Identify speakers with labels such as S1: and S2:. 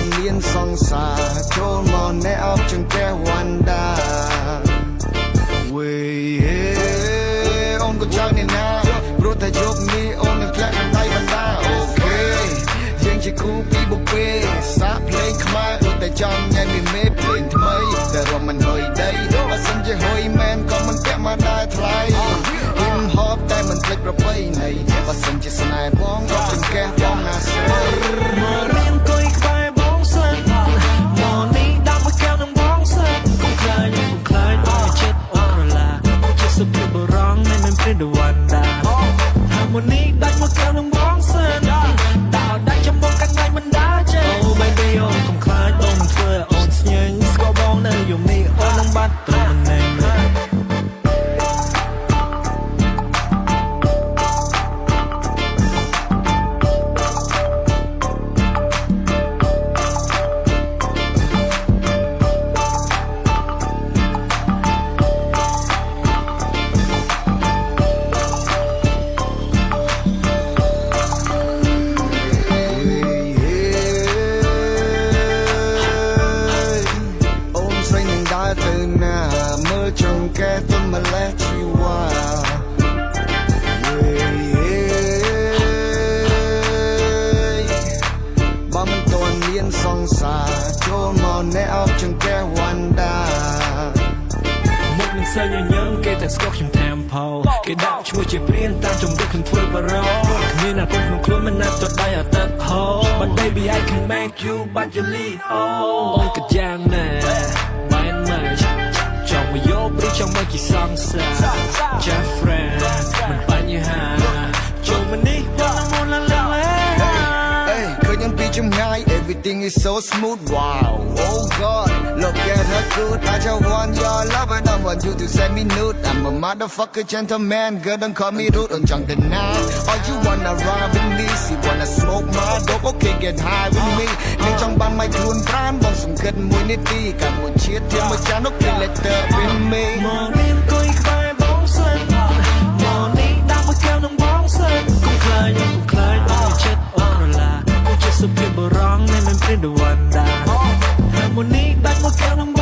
S1: នមានសង្សារចូលមកណែអបចង្កេះវណ្ដាវេអូនក៏ចង់នេះណាព្រោះតែជប់នេះអូននឹងធ្លាក់ក្នុងដៃបណ្ដាអូខេយើងជាគូពីបុព្វេសាកភ្លេងខ្មែរដូចតែចង់ញ៉ៃមានមេភ្លេងថ្មីតែរំមិនហុយដីបើសិនជាហុយមែនក៏មិនពាក់មកដែរថ្លៃហ៊ីមហបតែមិនភ្លេចប្រពៃណីបើសិនជាស្នេហ៍បងក៏ចង្កេះបងណាស្រី
S2: មករៀនអង្គុយក្បែរបងសិនមកនេះដាក់មកកែវនឹងបងសិនកុំខ្លាចអូនចិត្តអូនក្រឡាអូនជាសុភបរងមិនមែនព្រិនវណ្ដាហាម៉ូនីដាក់មកកែវនឹងបងសិនដាក់ចំបងកាត់ដៃមិនដើរចេះអូ baby អូនកុំខ្លាចអូននឹងធ្វើឲ្យអូនស្ញែងស្គាល់បងនៅយំនេះអូននឹងបាត់ត្រឹមណែន
S1: មើលចង្កេះទុំម្លេះជីវ៉ាបើមិនទាន់មានសង្សារចូលមកណែអបចង្កេះវណ្ដា
S2: មុខនឹងសើញញឹមគេតែស្គាល់ខ្ញុំតាមផោគេដាក់ឈ្មោះជាព្រានតាមជំរិតខ្ញុំធ្វើបារម្ភគ្មានអារម្មណ៍ក្នុងខ្លួនមិនណាត់ទៅដៃអត់ទឹកហោ But baby I can make you but you leadអូនក៏យ៉ាងណែបានមកចង់មកយកព្រីចង់មកជាសងសា Just friend មិនបញ្ហាចូលមកនេះបងមកឡាឡា
S1: ឃើញខ្ញុំពីចម្ងាយ Everything is so smooth wow oh god look at her good I just want your love and I want you to send me nude I'm a motherfucker gentleman girl don't call me rude អូនចង់ទៅណា Or you wanna ride with me you wanna smoke my dope okay get high with me នឹងចង់បានមកខ្លួនប្រានបងសង្កត់មួយនាទីកាលមួយជាតិធៀមមួយចាននោះ please let her with me
S2: មករៀនអង្គុយក្បែរបងសិនមកនេះដាក់មកកែវនឹងបងសិនកុំខ្លាចអូនចិត្តអូនក្រឡាអូនជាសុភបរងមិនមែនព្រិនវណ្ដាហាម៉ូនីដាក់មកកែវនឹង